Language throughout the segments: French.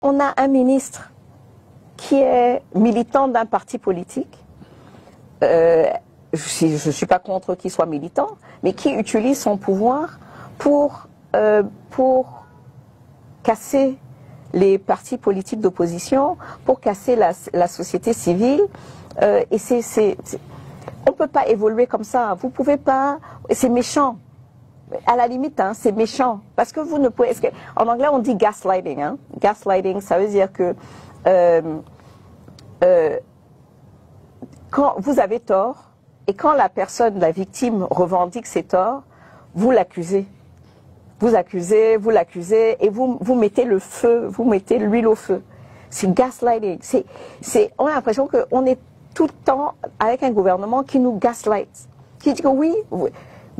On a un ministre qui est militant d'un parti politique. Je ne suis pas contre qu'il soit militant, mais qui utilise son pouvoir pour casser les partis politiques d'opposition, pour casser la société civile. Et on ne peut pas évoluer comme ça. Vous pouvez pas. C'est méchant. À la limite, hein, c'est méchant. Parce que vous ne pouvez. En anglais, on dit gaslighting. Hein. Gaslighting, ça veut dire que quand vous avez tort, et quand la personne, la victime, revendique ses torts, vous l'accusez. Vous l'accusez, et vous mettez le feu, vous mettez l'huile au feu. C'est gaslighting. On a l'impression qu'on est tout le temps avec un gouvernement qui nous gaslight. Qui dit que oui,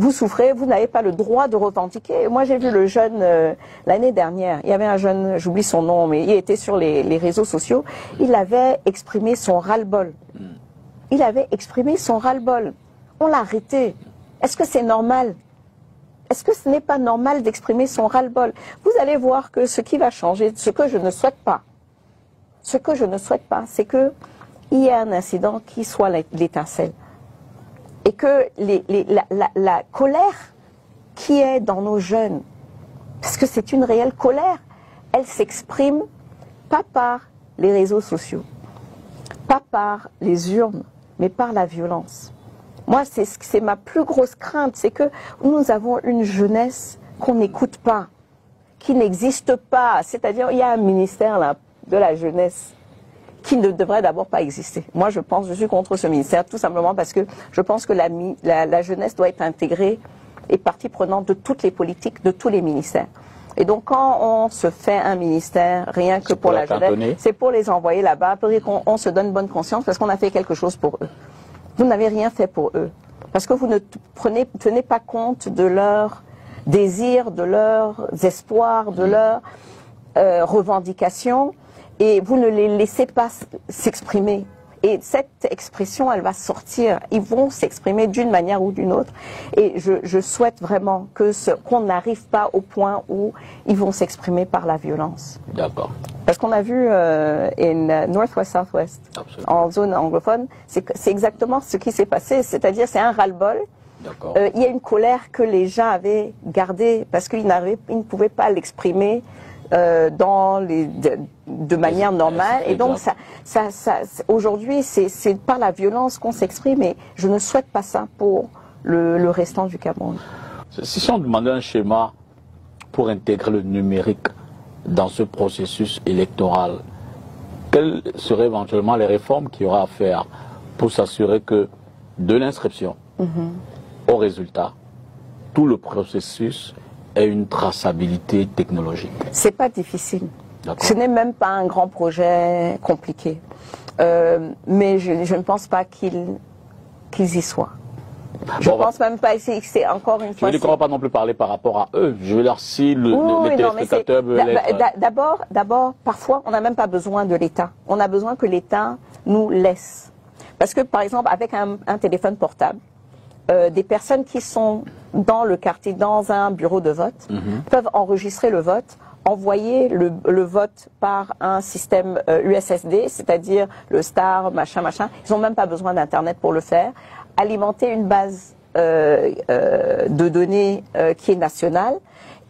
vous souffrez, vous n'avez pas le droit de revendiquer. Moi, j'ai vu le jeune, l'année dernière, il y avait un jeune, j'oublie son nom, mais il était sur les réseaux sociaux, il avait exprimé son ras-le-bol. Il avait exprimé son ras-le-bol. On l'a arrêté. Est-ce que c'est normal? Est-ce que ce n'est pas normal d'exprimer son ras-le-bol? Vous allez voir que ce qui va changer, ce que je ne souhaite pas, c'est qu'il y ait un incident qui soit l'étincelle. Et que la colère qui est dans nos jeunes, parce que c'est une réelle colère, elle s'exprime pas par les réseaux sociaux, pas par les urnes, mais par la violence. Moi, c'est ma plus grosse crainte, c'est que nous avons une jeunesse qu'on n'écoute pas, qui n'existe pas. C'est-à-dire, il y a un ministère là, de la jeunesse qui ne devrait d'abord pas exister. Moi, je suis contre ce ministère, tout simplement parce que je pense que la jeunesse doit être intégrée et partie prenante de toutes les politiques, de tous les ministères. Et donc, quand on se fait un ministère, rien que pour la jeunesse, c'est pour les envoyer là-bas, pour qu'on se donne bonne conscience, parce qu'on a fait quelque chose pour eux. Vous n'avez rien fait pour eux, parce que vous ne tenez pas compte de leurs désirs, de leurs espoirs, de leurs revendications, et vous ne les laissez pas s'exprimer. Et cette expression, elle va sortir. Ils vont s'exprimer d'une manière ou d'une autre. Et je souhaite vraiment qu'on n'arrive pas au point où ils vont s'exprimer par la violence. D'accord. Parce qu'on a vu Northwest, Southwest, en zone anglophone, c'est exactement ce qui s'est passé. C'est-à-dire, c'est un ras-le-bol. Il y a une colère que les gens avaient gardée parce qu'ils ne pouvaient pas l'exprimer de manière normale. Et donc, aujourd'hui, c'est par la violence qu'on s'exprime, et je ne souhaite pas ça pour le restant du Cameroun. Si on demandait un schéma pour intégrer le numérique dans ce processus électoral, quelles seraient éventuellement les réformes qu'il y aura à faire pour s'assurer que de l'inscription au résultat, tout le processus ait une traçabilité technologique? C'est pas difficile. Ce n'est même pas un grand projet compliqué. Mais je ne pense pas qu'ils y soient. Je ne pense même pas, c'est encore une fois... Je ne crois pas non plus parler par rapport à eux. Je veux dire, si les téléspectateurs veulent être... D'abord, parfois, on n'a même pas besoin de l'État. On a besoin que l'État nous laisse. Parce que, par exemple, avec un téléphone portable, des personnes qui sont dans le quartier, dans un bureau de vote, peuvent enregistrer le vote, envoyer le vote par un système USSD, c'est-à-dire le star, machin. Ils n'ont même pas besoin d'Internet pour le faire. Alimenter une base de données qui est nationale,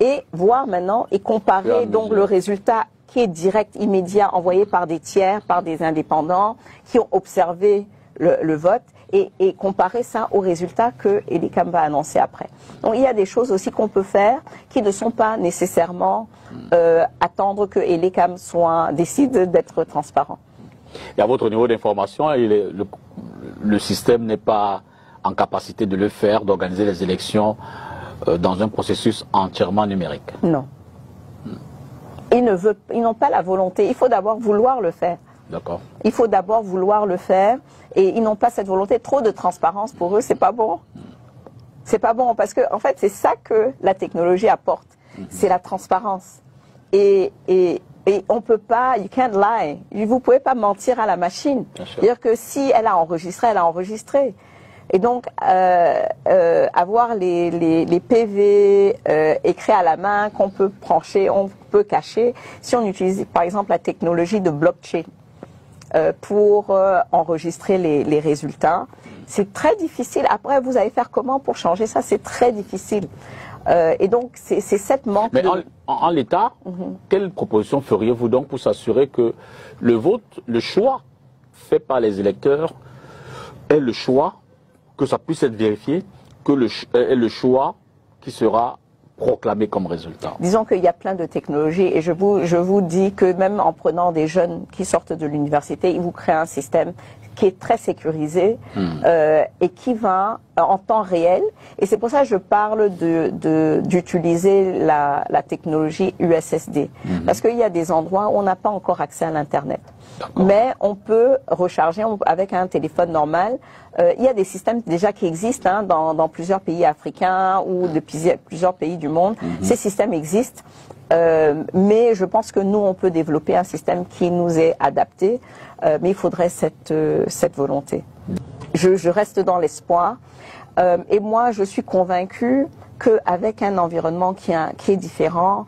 et voir maintenant et comparer donc le résultat qui est direct, immédiat, envoyé par des tiers, par des indépendants qui ont observé le vote, et comparer ça aux résultats que Elecam va annoncer après. Donc il y a des choses aussi qu'on peut faire qui ne sont pas nécessairement attendre que Elecam décide d'être transparent. Et à votre niveau d'information, le système n'est pas en capacité de le faire, d'organiser les élections dans un processus entièrement numérique? Non. Ils n'ont pas la volonté. Il faut d'abord vouloir le faire. D'accord. Il faut d'abord vouloir le faire, et ils n'ont pas cette volonté. Trop de transparence pour eux, c'est pas bon. C'est pas bon, parce que en fait, c'est ça que la technologie apporte. C'est la transparence. Et on peut pas, you can't lie. Vous pouvez pas mentir à la machine. C'est-à-dire que si elle a enregistré, elle a enregistré. Et donc, avoir les PV écrits à la main qu'on peut brancher, on peut cacher, si on utilise par exemple la technologie de blockchain pour enregistrer les résultats, c'est très difficile. Après, vous allez faire comment pour changer ça? C'est très difficile. Et donc, c'est cette manque. Mais en l'état, quelle proposition feriez-vous donc pour s'assurer que le vote, le choix fait par les électeurs est le choix, que ça puisse être vérifié, que est le choix qui sera proclamé comme résultat? Disons qu'il y a plein de technologies et je vous dis que même en prenant des jeunes qui sortent de l'université, ils vous créent un système qui est très sécurisé et qui va en temps réel. Et c'est pour ça que je parle d'utiliser la technologie USSD. Parce qu'il y a des endroits où on n'a pas encore accès à l'Internet. Mais on peut recharger avec un téléphone normal. Il y a des systèmes déjà qui existent hein, dans plusieurs pays africains ou de plusieurs pays du monde. Ces systèmes existent. Mais je pense que nous, on peut développer un système qui nous est adapté. Mais il faudrait cette volonté. Je reste dans l'espoir. Et moi, je suis convaincue qu'avec un environnement qui est différent,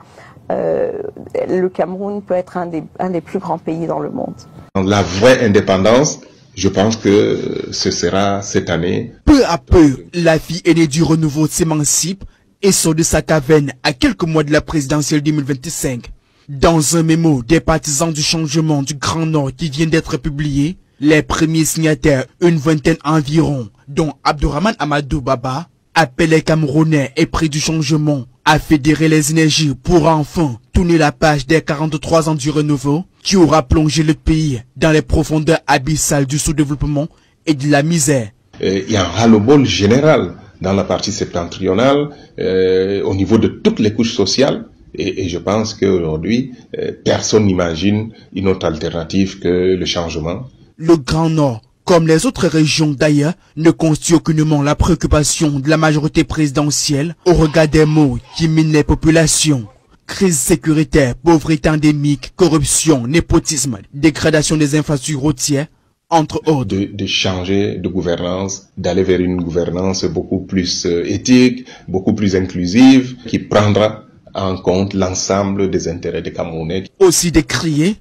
le Cameroun peut être un des plus grands pays dans le monde. La vraie indépendance, je pense que ce sera cette année. Peu à peu, la fille aînée du renouveau s'émancipe et sort de sa caverne à quelques mois de la présidentielle 2025. Dans un mémo des partisans du changement du Grand Nord qui vient d'être publié, les premiers signataires, une vingtaine environ, dont Abdourahmane Amadou Baba, appellent les Camerounais épris du changement à fédérer les énergies pour enfin tourner la page des 43 ans du renouveau qui aura plongé le pays dans les profondeurs abyssales du sous-développement et de la misère. Il y a un ras-le-bol général dans la partie septentrionale, au niveau de toutes les couches sociales. Et je pense qu'aujourd'hui, personne n'imagine une autre alternative que le changement. Le Grand Nord, comme les autres régions d'ailleurs, ne constitue aucunement la préoccupation de la majorité présidentielle au regard des maux qui minent les populations. Crise sécuritaire, pauvreté endémique, corruption, népotisme, dégradation des infrastructures routières, entre autres. De changer de gouvernance, d'aller vers une gouvernance beaucoup plus éthique, beaucoup plus inclusive, qui prendra en compte l'ensemble des intérêts des Camerounais. Aussi décrié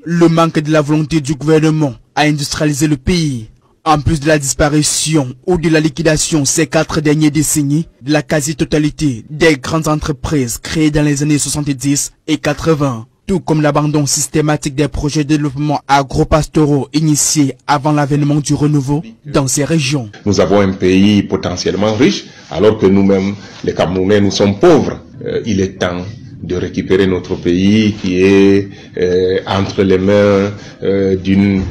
le manque de la volonté du gouvernement à industrialiser le pays. En plus de la disparition ou de la liquidation ces 4 dernières décennies de la quasi-totalité des grandes entreprises créées dans les années 70 et 80, tout comme l'abandon systématique des projets de développement agro-pastoraux initiés avant l'avènement du renouveau dans ces régions. Nous avons un pays potentiellement riche, alors que nous-mêmes, les Camerounais, nous sommes pauvres. Il est temps de récupérer notre pays qui est entre les mains d'une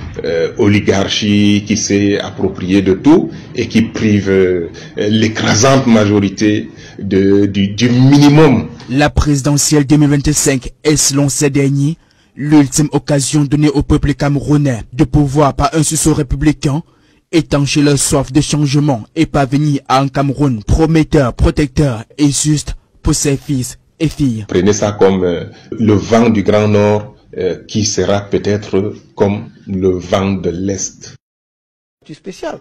oligarchie qui s'est appropriée de tout et qui prive l'écrasante majorité du minimum. La présidentielle 2025 est, selon ces derniers, l'ultime occasion donnée au peuple camerounais de pouvoir, par un sursaut républicain, étancher leur soif de changement et parvenir à un Cameroun prometteur, protecteur et juste pour ses fils et filles. Prenez ça comme le vent du Grand Nord qui sera peut-être comme le vent de l'Est. Spécial.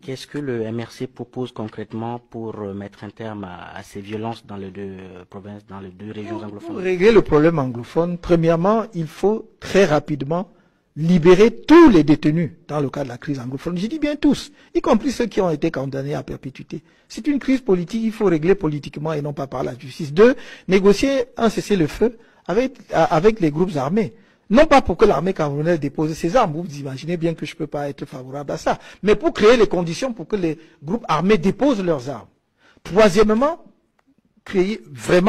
Qu'est-ce que le MRC propose concrètement pour mettre un terme à ces violences dans les deux provinces, dans les deux régions anglophones? Pour régler le problème anglophone, premièrement, il faut très rapidement libérer tous les détenus dans le cas de la crise anglophone. Je dis bien tous, y compris ceux qui ont été condamnés à perpétuité. C'est une crise politique, il faut régler politiquement et non pas par la justice. 2, négocier un cessez-le-feu avec les groupes armés. Non pas pour que l'armée camerounaise dépose ses armes, vous imaginez bien que je ne peux pas être favorable à ça, mais pour créer les conditions pour que les groupes armés déposent leurs armes. Troisièmement,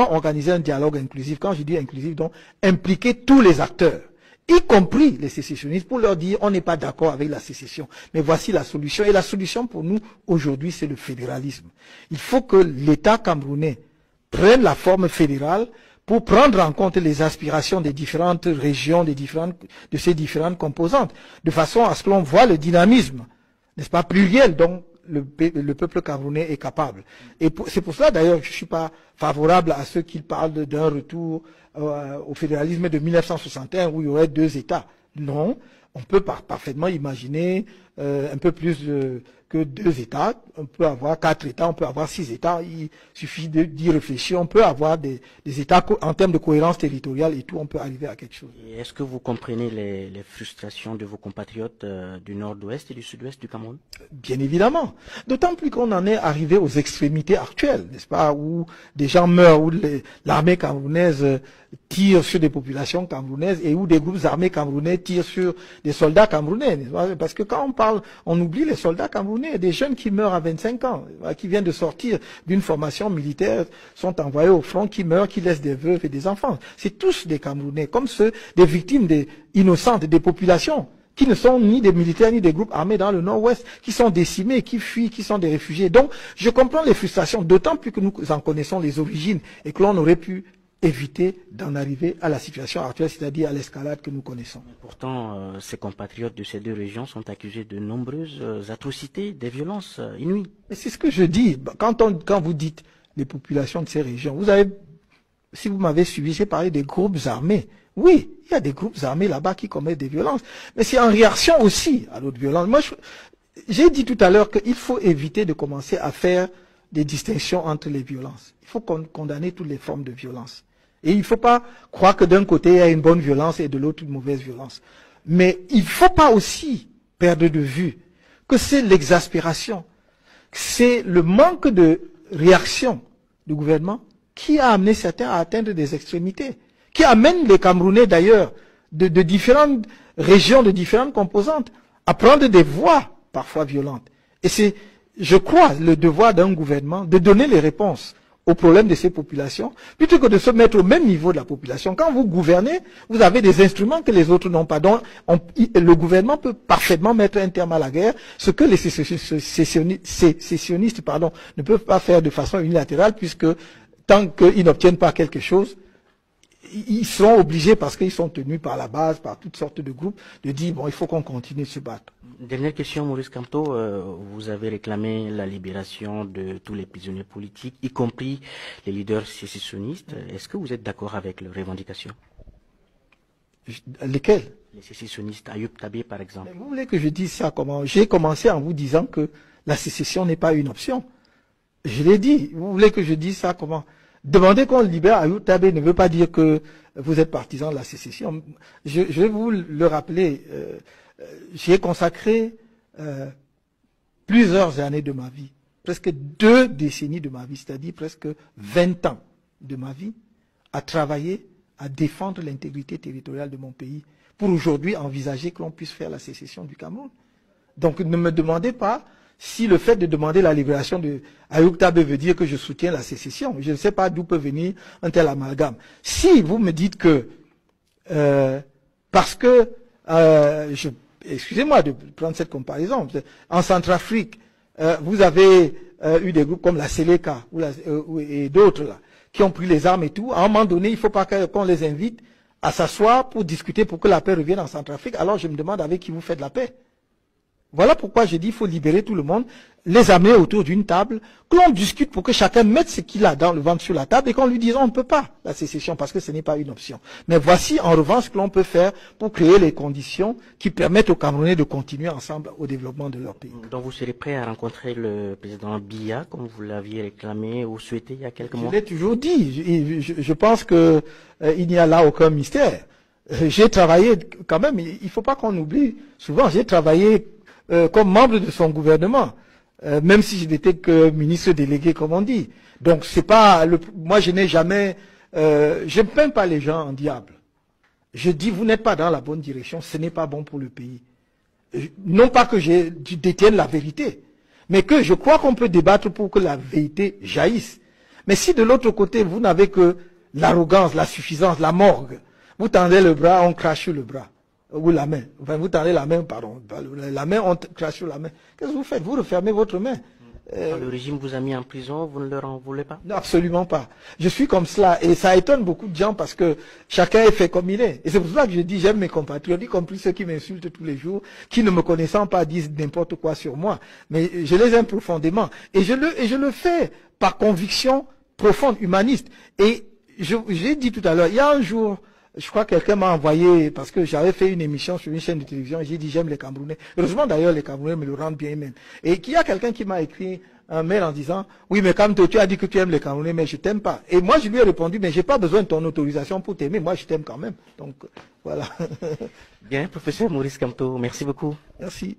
organiser un dialogue inclusif. Quand je dis inclusif, donc impliquer tous les acteurs, y compris les sécessionnistes, pour leur dire on n'est pas d'accord avec la sécession, mais voici la solution. Et la solution pour nous aujourd'hui, c'est le fédéralisme. Il faut que l'État camerounais prenne la forme fédérale pour prendre en compte les aspirations des différentes régions, de ces différentes composantes, de façon à ce que l'on voit le dynamisme, n'est-ce pas, pluriel dont le peuple camerounais est capable. Et c'est pour cela d'ailleurs que je ne suis pas favorable à ceux qui parlent d'un retour au fédéralisme de 1961 où il y aurait 2 États. Non, on peut parfaitement imaginer un peu plus que 2 États, on peut avoir 4 États, on peut avoir 6 États, il suffit d'y réfléchir, on peut avoir des États en termes de cohérence territoriale et tout, on peut arriver à quelque chose. Est-ce que vous comprenez les frustrations de vos compatriotes du nord-ouest et du sud-ouest du Cameroun? Bien évidemment. D'autant plus qu'on en est arrivé aux extrémités actuelles, n'est-ce pas, où des gens meurent, où l'armée camerounaise tire sur des populations camerounaises et où des groupes armés camerounais tirent sur des soldats camerounais. Parce que quand on parle, on oublie les soldats camerounais, des jeunes qui meurent à 25 ans, qui viennent de sortir d'une formation militaire, sont envoyés au front, qui meurent, qui laissent des veuves et des enfants. C'est tous des Camerounais, comme ceux des victimes innocentes des populations, qui ne sont ni des militaires ni des groupes armés dans le nord-ouest, qui sont décimés, qui fuient, qui sont des réfugiés. Donc, je comprends les frustrations, d'autant plus que nous en connaissons les origines et que l'on aurait pu éviter d'en arriver à la situation actuelle, c'est-à-dire à l'escalade que nous connaissons. Pourtant, ces compatriotes de ces deux régions sont accusés de nombreuses atrocités, des violences inouïes. Mais c'est ce que je dis. Quand vous dites les populations de ces régions, si vous m'avez suivi, j'ai parlé des groupes armés. Oui, il y a des groupes armés là-bas qui commettent des violences, mais c'est en réaction aussi à d'autres violences. Moi, j'ai dit tout à l'heure qu'il faut éviter de commencer à faire des distinctions entre les violences. Il faut condamner toutes les formes de violence. Et il ne faut pas croire que d'un côté, il y a une bonne violence et de l'autre, une mauvaise violence. Mais il ne faut pas aussi perdre de vue que c'est l'exaspération, c'est le manque de réaction du gouvernement qui a amené certains à atteindre des extrémités, qui amène les Camerounais d'ailleurs de différentes régions, de différentes composantes, à prendre des voies parfois violentes. Et c'est, je crois, le devoir d'un gouvernement de donner les réponses aux problèmes de ces populations, plutôt que de se mettre au même niveau de la population. Quand vous gouvernez, vous avez des instruments que les autres n'ont pas. Donc, le gouvernement peut parfaitement mettre un terme à la guerre, ce que les sécessionnistes ne peuvent pas faire de façon unilatérale, puisque tant qu'ils n'obtiennent pas quelque chose, ils seront obligés, parce qu'ils sont tenus par la base, par toutes sortes de groupes, de dire, bon, il faut qu'on continue de se battre. Dernière question, Maurice Kamto. Vous avez réclamé la libération de tous les prisonniers politiques, y compris les leaders sécessionnistes. Est-ce que vous êtes d'accord avec leurs revendications? Lesquels? Les sécessionnistes, Ayoub Tabé par exemple. Mais vous voulez que je dise ça comment? J'ai commencé en vous disant que la sécession n'est pas une option. Je l'ai dit. Vous voulez que je dise ça comment? Demander qu'on libère Ayoub Tabé ne veut pas dire que vous êtes partisan de la sécession. Je vais vous le rappeler. J'ai consacré plusieurs années de ma vie, presque 2 décennies de ma vie, c'est-à-dire presque 20 ans de ma vie, à travailler, à défendre l'intégrité territoriale de mon pays, pour aujourd'hui envisager que l'on puisse faire la sécession du Cameroun. Donc ne me demandez pas si le fait de demander la libération de Ayoub Tabé veut dire que je soutiens la sécession. Je ne sais pas d'où peut venir un tel amalgame. Si vous me dites que, parce que, excusez-moi de prendre cette comparaison, en Centrafrique, vous avez eu des groupes comme la Seleka et d'autres là, qui ont pris les armes et tout. À un moment donné, il ne faut pas qu'on les invite à s'asseoir pour discuter pour que la paix revienne en Centrafrique. Alors je me demande avec qui vous faites la paix. Voilà pourquoi j'ai dit qu'il faut libérer tout le monde, les amener autour d'une table, que l'on discute pour que chacun mette ce qu'il a dans le ventre sur la table et qu'on lui dise on ne peut pas la sécession parce que ce n'est pas une option. Mais voici en revanche ce que l'on peut faire pour créer les conditions qui permettent aux Camerounais de continuer ensemble au développement de leur pays. Donc vous serez prêt à rencontrer le président Biya comme vous l'aviez réclamé ou souhaité il y a quelques mois? Je l'ai toujours dit. Je pense que il n'y a là aucun mystère. J'ai travaillé quand même, il ne faut pas qu'on oublie, souvent j'ai travaillé comme membre de son gouvernement, même si je n'étais que ministre délégué, comme on dit. Donc c'est pas moi je n'ai jamais, je ne peins pas les gens en diable. Je dis vous n'êtes pas dans la bonne direction, ce n'est pas bon pour le pays. Non pas que je détienne la vérité, mais que je crois qu'on peut débattre pour que la vérité jaillisse. Mais si de l'autre côté vous n'avez que l'arrogance, la suffisance, la morgue, vous tendez le bras, on crache sur le bras. Ou la main. Enfin, vous tendez la main, pardon. La main, on crache sur la main. Qu'est-ce que vous faites? Vous refermez votre main. Quand le régime vous a mis en prison, vous ne leur en voulez pas? Non, absolument pas. Je suis comme cela. Et ça étonne beaucoup de gens parce que chacun est fait comme il est. Et c'est pour cela que je dis, j'aime mes compatriotes, y compris ceux qui m'insultent tous les jours, qui ne me connaissant pas disent n'importe quoi sur moi. Mais je les aime profondément. Et je le fais par conviction profonde, humaniste. Et j'ai dit tout à l'heure, il y a un jour, Je crois que quelqu'un m'a envoyé, parce que j'avais fait une émission sur une chaîne de télévision, et j'ai dit j'aime les Camerounais. Heureusement d'ailleurs, les Camerounais me le rendent bien même. Et qu'il y a quelqu'un qui m'a écrit un mail en disant, oui mais Kamto, tu as dit que tu aimes les Camerounais, mais je t'aime pas. Et moi je lui ai répondu, mais j'ai pas besoin de ton autorisation pour t'aimer, moi je t'aime quand même. Donc voilà. Bien, professeur Maurice Kamto, merci beaucoup. Merci.